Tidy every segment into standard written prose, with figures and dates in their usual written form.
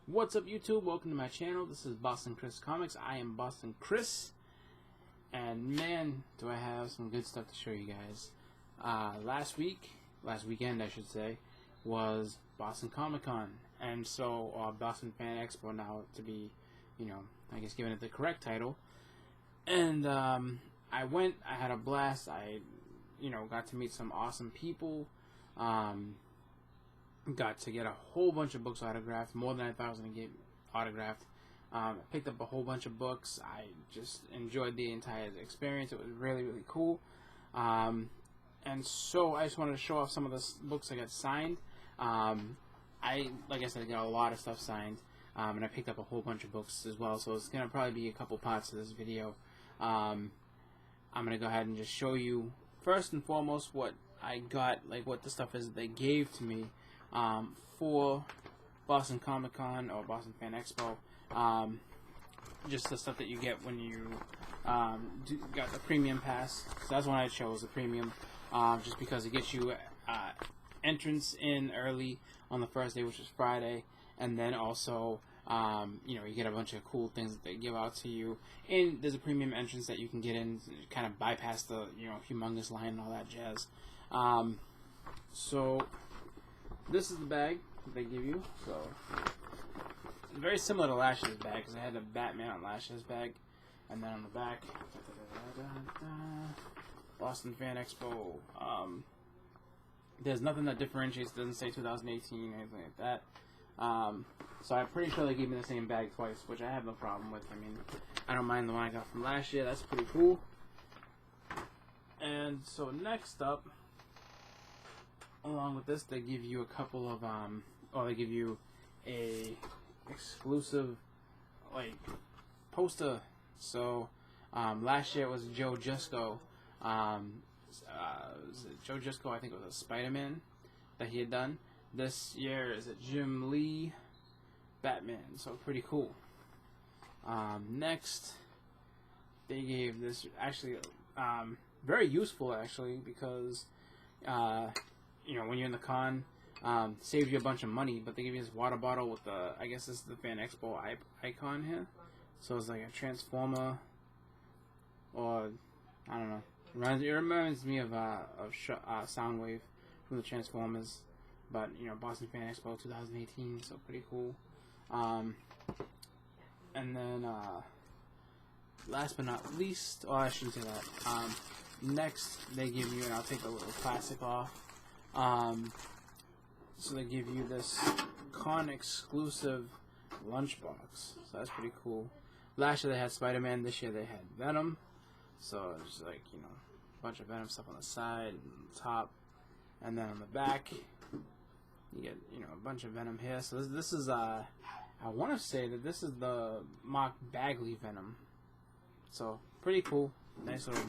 What's up, YouTube? Welcome to my channel. This is Boston Chris Comics. I am Boston Chris, and man, do I have some good stuff to show you guys. Last weekend, I should say, was Boston Comic Con, and so Boston Fan Expo now to be, I guess giving it the correct title. And I went. I had a blast. I, got to meet some awesome people. Got to get a whole bunch of books autographed, more than I thought I was going to get autographed. Picked up a whole bunch of books. I just enjoyed the entire experience. It was really, really cool. And so I just wanted to show off some of the books I got signed. Like I said, I got a lot of stuff signed, and I picked up a whole bunch of books as well. So it's going to probably be a couple parts of this video. I'm going to go ahead and just show you, first and foremost, what I got, like what the stuff is that they gave to me for Boston Comic Con or Boston Fan Expo. Just the stuff that you get when you got the premium pass. So that's what I chose, the premium, just because it gets you entrance in early on the first day, which is Friday, and then also you get a bunch of cool things that they give out to you, and there's a premium entrance that you can get in, kind of bypass the humongous line and all that jazz. So this is the bag that they give you. So it's very similar to last year's bag, because I had the Batman on last year's bag, and then on the back, Boston Fan Expo. There's nothing that differentiates. It doesn't say 2018 or anything like that. So I'm pretty sure they gave me the same bag twice, which I have no problem with. I mean, I don't mind the one I got from last year. That's pretty cool. And so next up, along with this, they give you a couple of they give you a exclusive poster. So last year it was Joe Jusko. Joe Jusko, I think it was a Spider-Man that he had done. This year is it Jim Lee Batman, so pretty cool. Next, they gave this, actually very useful, actually, because when you're in the con, saves you a bunch of money, but they give you this water bottle with the, I guess this is the Fan Expo icon here. So it's like a transformer, or I don't know. It reminds me of Soundwave from the Transformers, but Boston Fan Expo 2018, so pretty cool. And then last but not least, I shouldn't say that. Next, they give you, and I'll take a little plastic off. So they give you this con exclusive lunchbox. So that's pretty cool. Last year they had Spider-Man. This year they had Venom. So it's like a bunch of Venom stuff on the side and the top, and then on the back you get a bunch of Venom here. So this is I want to say that this is the Mark Bagley Venom. So pretty cool. Nice little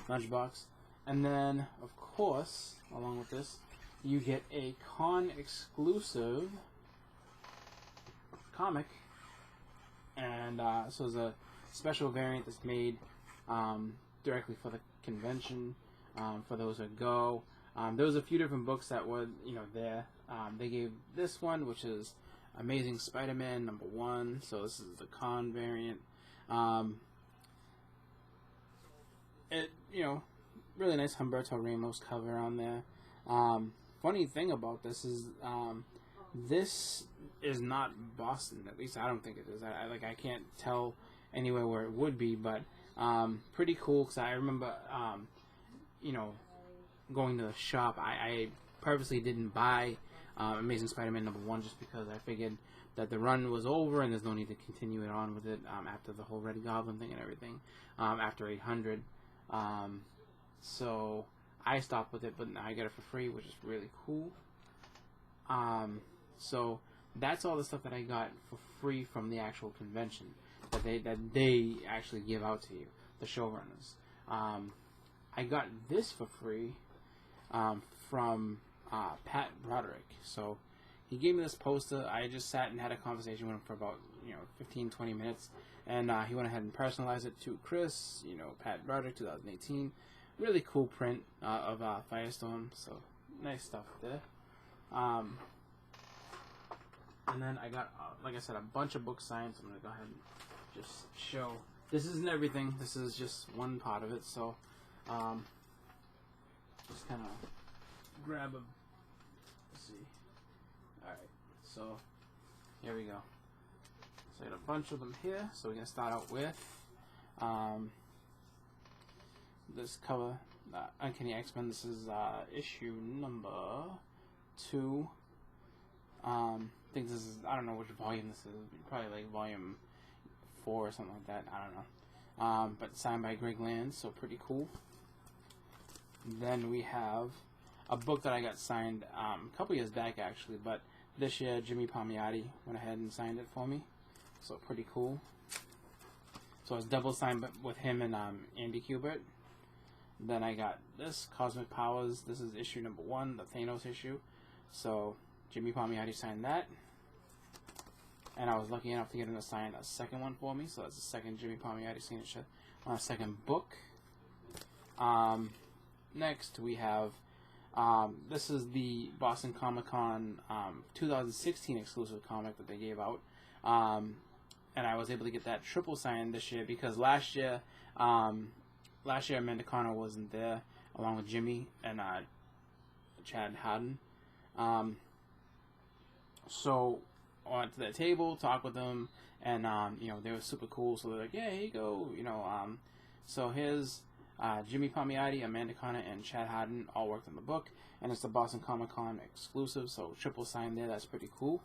lunchbox. And then, of course, along with this, you get a con exclusive comic, and so it's a special variant that's made directly for the convention, for those that go. There was a few different books that were there. They gave this one, which is Amazing Spider-Man #1. So this is the con variant. Really nice Humberto Ramos cover on there. Funny thing about this is not Boston. At least I don't think it is. I can't tell anywhere where it would be, but pretty cool, because I remember going to the shop. I purposely didn't buy Amazing Spider-Man #1 just because I figured that the run was over and there's no need to continue it on with it after the whole Red Goblin thing and everything, after 800. So I stopped with it, but now I get it for free, which is really cool. So that's all the stuff that I got for free from the actual convention that they actually give out to you, the showrunners. I got this for free from Pat Broderick. So he gave me this poster. I just sat and had a conversation with him for about 15-20 minutes, and he went ahead and personalized it to Chris. Pat Broderick 2018. Really cool print of Firestorm. So nice stuff there. And then I got, like I said, a bunch of books signed. So I'm gonna go ahead and just show. This isn't everything. This is just one part of it. So, just kind of grab a. Let's see. All right. So here we go. So I got a bunch of them here. So we're gonna start out with this cover, Uncanny X-Men. This is issue number 2. I think this is, I don't know which volume this is. Probably like volume 4 or something like that. I don't know. But signed by Greg Land, so pretty cool. Then we have a book that I got signed a couple years back actually, but this year Jimmy Palmiotti went ahead and signed it for me. So pretty cool. So it's double signed with him and Andy Kubert. Then I got this, Cosmic Powers. This is issue number 1, the Thanos issue. So Jimmy Palmiotti signed that. And I was lucky enough to get him to sign a second one for me. So that's the second Jimmy Palmiotti signature on a second book. Next we have, this is the Boston Comic Con 2016 exclusive comic that they gave out. And I was able to get that triple signed this year because last year Amanda Connor wasn't there, along with Jimmy and Chad Haddon. So I went to their table, talked with them, and you know, they were super cool. So they're like, "Yeah, here you go." You know, so here's Jimmy Palmiotti, Amanda Connor, and Chad Haddon all worked on the book, and it's the Boston Comic Con exclusive. So triple signed there. That's pretty cool.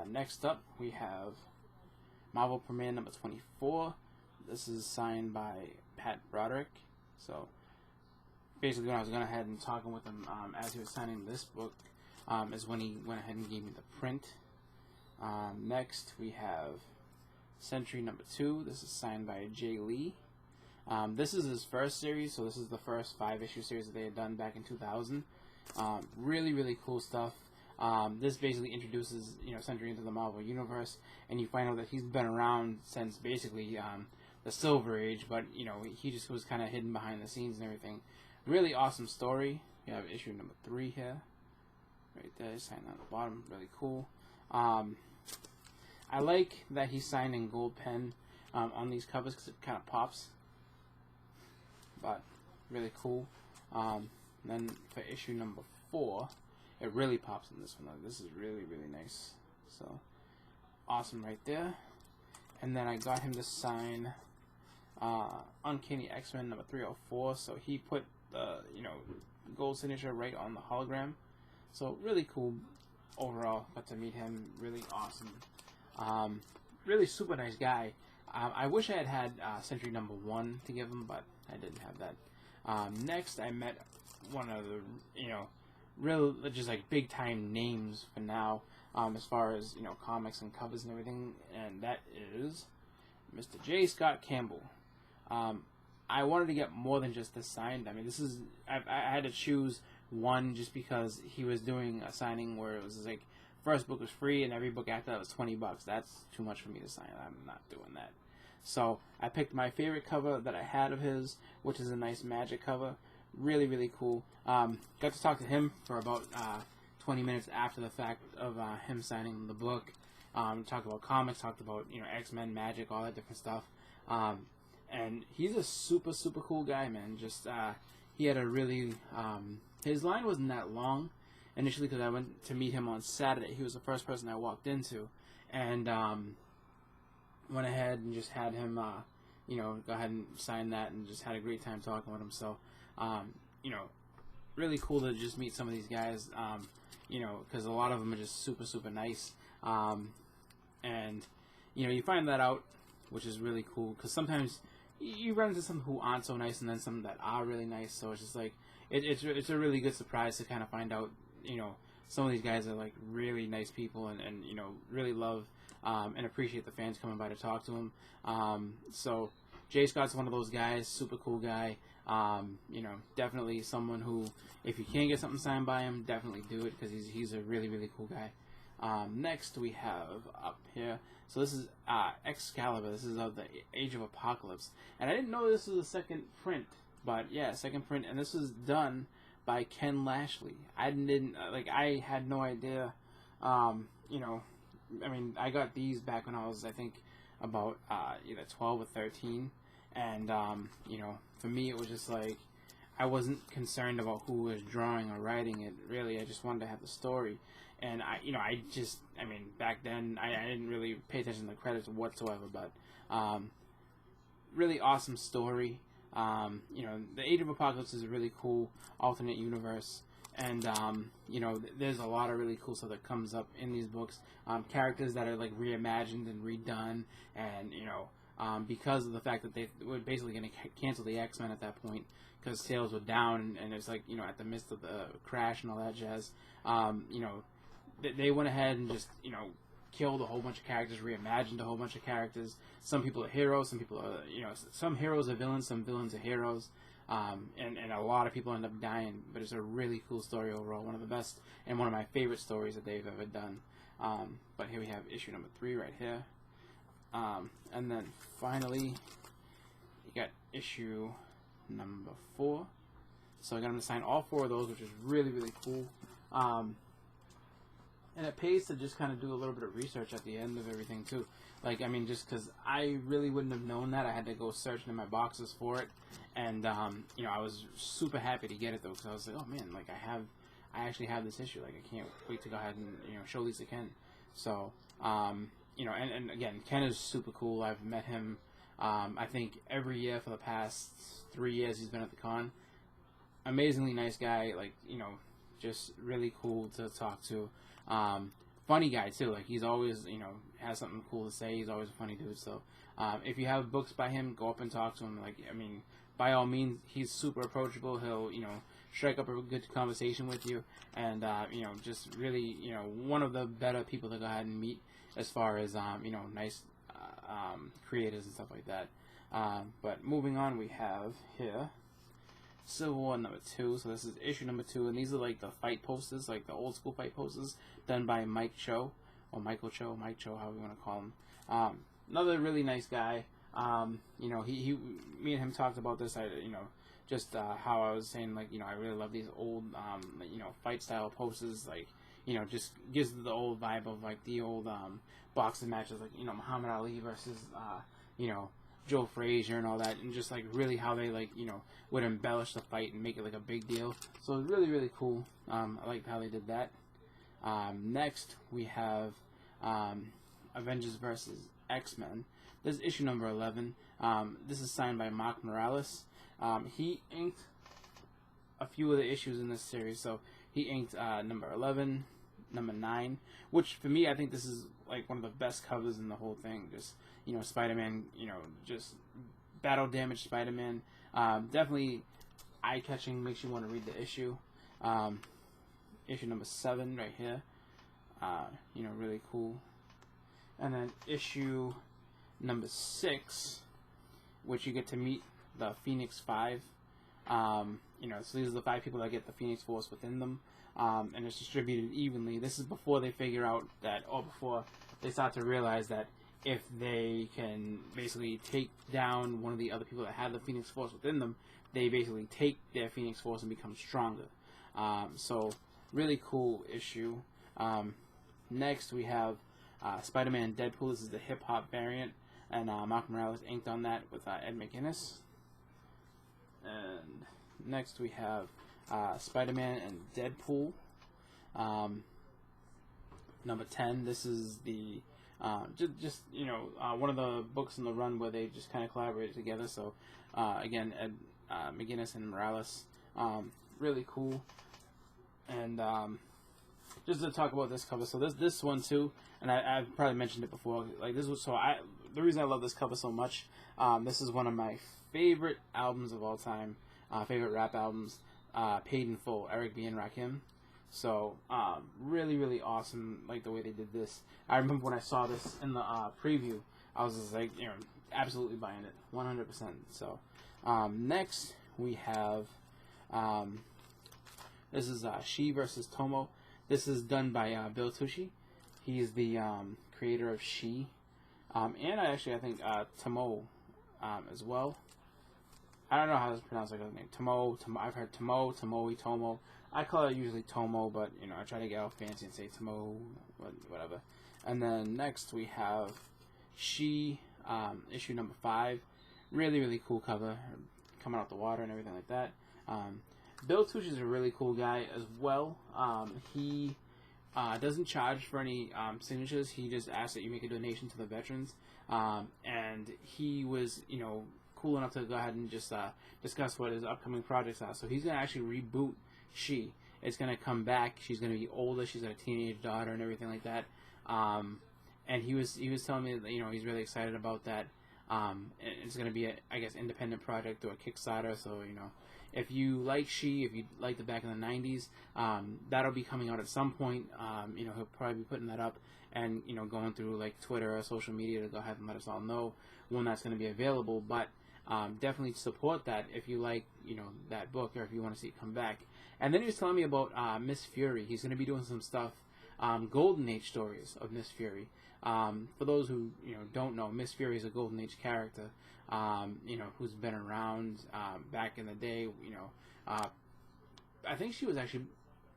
Next up, we have Marvel Premiere number 24. This is signed by Pat Broderick. So basically, when I was going ahead and talking with him as he was signing this book, is when he went ahead and gave me the print. Next, we have Century number 2. This is signed by Jay Lee. This is his first series, so this is the first 5-issue series that they had done back in 2000. Really, really cool stuff. This basically introduces, you know, Century into the Marvel Universe, and you find out that he's been around since basically the Silver Age, but, you know, he just was kind of hidden behind the scenes and everything. Really awesome story. We have issue number 3 here. Right there, signed on the bottom. Really cool. I like that he's signed in gold pen on these covers because it kind of pops. But really cool. Then for issue number 4, it really pops in this one. This is really, really nice. So awesome right there. And then I got him to sign Uncanny X-Men number 304. So he put the, you know, gold signature right on the hologram. So really cool overall. Got to meet him. Really awesome. Really super nice guy. I wish I had Century number 1 to give him, but I didn't have that. Next, I met one of the, you know, real, just like big time names for now, as far as, you know, comics and covers and everything, and that is Mr. J. Scott Campbell. I wanted to get more than just this signed. I mean, this is, I had to choose one just because he was doing a signing where it was like, first book was free and every book after that was $20. That's too much for me to sign. I'm not doing that. So I picked my favorite cover that I had of his, which is a nice Magic cover. Really, really cool. Got to talk to him for about 20 minutes after the fact of him signing the book. Talked about comics, talked about, you know, X-Men, Magic, all that different stuff. And he's a super, super cool guy, man. Just he had a really his line wasn't that long initially because I went to meet him on Saturday. He was the first person I walked into, and went ahead and just had him, you know, go ahead and sign that, and just had a great time talking with him. So, you know, really cool to just meet some of these guys, you know, because a lot of them are just super, super nice. And, you know, you find that out, which is really cool, because sometimes you run into some who aren't so nice, and then some that are really nice. So it's just like, it's a really good surprise to kind of find out, you know, some of these guys are like really nice people, and you know, really love and appreciate the fans coming by to talk to him. So Jay Scott's one of those guys, super cool guy. You know, definitely someone who, if you can get something signed by him, definitely do it, because he's a really, really cool guy. Next we have up here, so this is Excalibur. This is of the Age of Apocalypse, and I didn't know this was a second print, but yeah, second print, and this was done by Ken Lashley. I didn't like, I had no idea You know, I mean, I got these back when I was, I think, about either 12 or 13, and you know, for me, it was just like I wasn't concerned about who was drawing or writing it. Really, I just wanted to have the story, and I mean, back then, I didn't really pay attention to the credits whatsoever, but really awesome story. You know, the Age of Apocalypse is a really cool alternate universe, and you know, there's a lot of really cool stuff that comes up in these books. Characters that are like reimagined and redone, and you know, because of the fact that they were basically going to cancel the X-Men at that point because sales were down, and it's like, you know, at the midst of the crash and all that jazz. You know, they went ahead and just, you know, killed a whole bunch of characters, reimagined a whole bunch of characters. Some people are heroes, some people are, you know, some heroes are villains, some villains are heroes. And a lot of people end up dying, but it's a really cool story overall. One of the best and one of my favorite stories that they've ever done. But here we have issue number 3 right here. And then finally, you got issue number 4. So I got him to sign all 4 of those, which is really, really cool. And it pays to just kind of do a little bit of research at the end of everything, too. Like, I mean, just because I really wouldn't have known that. I had to go searching in my boxes for it. And, you know, I was super happy to get it, though, because I was like, oh, man, like, I actually have this issue. Like, I can't wait to go ahead and, you know, show these to Ken. So, you know, and again, Ken is super cool. I've met him, I think, every year for the past 3 years he's been at the con. Amazingly nice guy, like, you know, just really cool to talk to. Funny guy too, like he's always, you know, has something cool to say. He's always a funny dude. So if you have books by him, go up and talk to him. Like, I mean, by all means, he's super approachable. He'll, you know, strike up a good conversation with you, and you know, just really, you know, one of the better people to go ahead and meet as far as you know, nice creators and stuff like that. But moving on, we have here Civil War number 2. So this is issue number 2, and these are like the fight posters, like the old school fight posters done by Mike Cho, or Michael Cho, Mike Cho, however you want to call him. Another really nice guy. You know, me and him talked about this. You know, just how I was saying, like, you know, I really love these old, you know, fight style posters. Like, you know, just gives the old vibe of like the old boxing matches, like, you know, Muhammad Ali versus you know, Joe Frazier and all that, and just like really how they, like, you know, would embellish the fight and make it like a big deal. So it's really, really cool. I like how they did that. Next we have Avengers versus X-Men. This is issue number 11. This is signed by Mark Morales. He inked a few of the issues in this series. So he inked number 11, number 9, which for me, I think this is like one of the best covers in the whole thing. Just, you know, Spider-Man, you know, just battle damaged Spider-Man. Definitely eye-catching, makes you want to read the issue. Issue number 7 right here. You know, really cool. And then issue number 6, which you get to meet the Phoenix 5. You know, so these are the 5 people that get the Phoenix Force within them. And it's distributed evenly. This is before they figure out that, or before they start to realize that if they can basically take down one of the other people that have the Phoenix Force within them, they basically take their Phoenix Force and become stronger. So, really cool issue. Next, we have Spider-Man and Deadpool. This is the hip-hop variant, and Mark Morales inked on that with Ed McGuinness. And next, we have Spider-Man and Deadpool. Number 10. This is the just you know, one of the books in the run where they just kind of collaborated together. So again, Ed McGuinness and Morales, really cool. And just to talk about this cover, so this one too, and I've probably mentioned it before. Like, this was the reason I love this cover so much. This is one of my favorite albums of all time, favorite rap albums. Paid in Full, Eric B. and Rakim. So, really, really awesome, like, the way they did this. I remember when I saw this in the preview, I was just like, you know, absolutely buying it, 100%. So, next we have, this is She versus Tomo. This is done by Bill Tucci. He's the creator of She, and I think Tomo as well. I don't know how to pronounce like his name. Tomo. I've heard Tomo, Tomoe, Tomo. I call it usually Tomo, but you know, I try to get all fancy and say Tomo, whatever. And then next we have She, issue number 5. Really, really cool cover, coming out the water and everything like that. Bill Tucci is a really cool guy as well. He doesn't charge for any signatures. He just asks that you make a donation to the veterans. And he was, you know, cool enough to go ahead and just discuss what his upcoming projects are. So he's going to actually reboot She. It's going to come back. She's going to be older. She's got a teenage daughter and everything like that. And he was telling me that, you know, he's really excited about that. It's going to be a, I guess, independent project or a Kickstarter. So, you know, if you like She, if you liked it back in the 90s, that'll be coming out at some point. You know, he'll probably be putting that up and, you know, going through like Twitter or social media to go ahead and let us all know when that's going to be available. But definitely support that if you like, you know, that book, or if you want to see it come back. And then he was telling me about Miss Fury. He's going to be doing some stuff, Golden Age stories of Miss Fury. For those who, you know, don't know, Miss Fury is a Golden Age character, you know, who's been around back in the day. You know, I think she was actually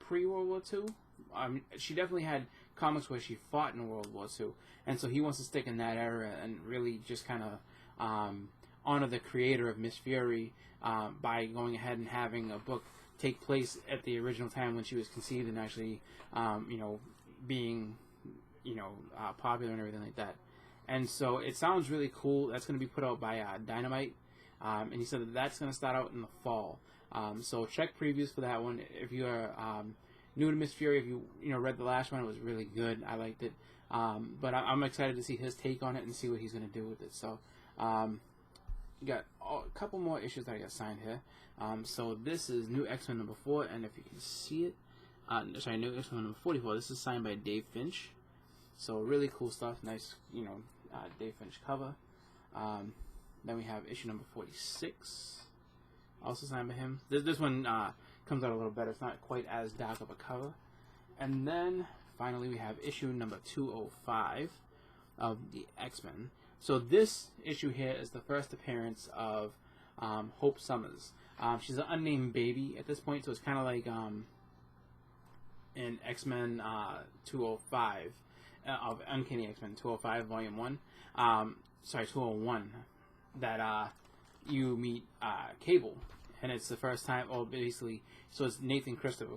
pre-World War II. She definitely had comics where she fought in World War II, and so he wants to stick in that era and really just kind of honor the creator of Miss Fury by going ahead and having a book take place at the original time when she was conceived and actually, you know, being, you know, popular and everything like that. And so it sounds really cool. That's going to be put out by Dynamite, and he said that that's going to start out in the fall. So check previews for that one. If you are new to Miss Fury, if you know read the last one, it was really good. I liked it, but I'm excited to see his take on it and see what he's going to do with it. So got a couple more issues that I got signed here. So this is New X-Men number 4, and if you can see it, New X-Men number 44. This is signed by Dave Finch. So really cool stuff. Nice, you know, Dave Finch cover. Then we have issue number 46, also signed by him. This one comes out a little better. It's not quite as dark of a cover. And then finally we have issue number 205 of the X-Men. So this issue here is the first appearance of Hope Summers. She's an unnamed baby at this point, so it's kind of like in X-Men 205, of Uncanny X-Men 205 Volume 1, 201, that you meet Cable, and it's the first time, or basically, so it's Nathan Christopher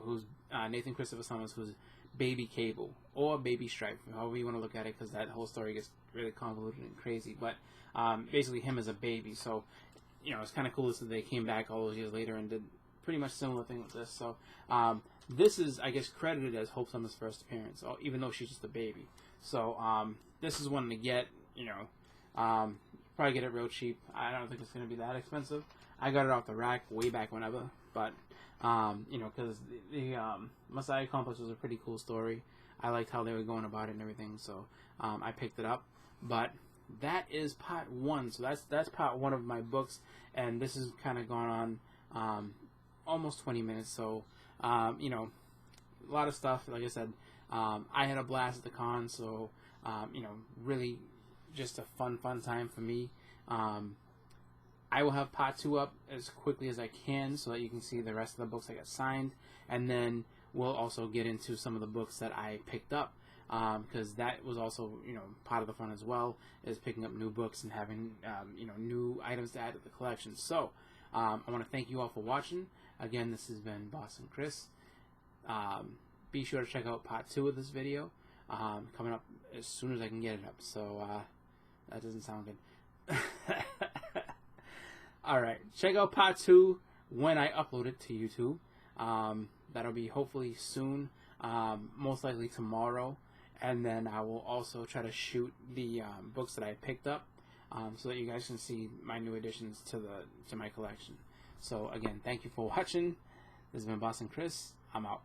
Summers, who's Baby Cable, or Baby Stripe, however you want to look at it, because that whole story gets really convoluted and crazy, but basically him as a baby. So, you know, it's kind of cool that they came back all those years later and did pretty much similar thing with this. So this is, I guess, credited as Hope Summers' first appearance, even though she's just a baby. So this is one to get, you know, probably get it real cheap. I don't think it's going to be that expensive. I got it off the rack way back whenever, but you know, because the Messiah Complex was a pretty cool story. I liked how they were going about it and everything, so I picked it up. But that is part 1. So that's part 1 of my books, and this is kind of gone on almost 20 minutes. So you know, a lot of stuff. Like I said, I had a blast at the con, so you know, really just a fun time for me. I will have part 2 up as quickly as I can so that you can see the rest of the books that got signed, and then we'll also get into some of the books that I picked up, because that was also, you know, part of the fun as well, is picking up new books and having you know, new items to add to the collection. So I want to thank you all for watching. Again, this has been Boston Chris. Be sure to check out part 2 of this video, coming up as soon as I can get it up. So that doesn't sound good. Alright, check out part 2 when I upload it to YouTube. That'll be hopefully soon, most likely tomorrow. And then I will also try to shoot the books that I picked up, so that you guys can see my new additions to my collection. So again, thank you for watching. This has been Boston Chris. I'm out.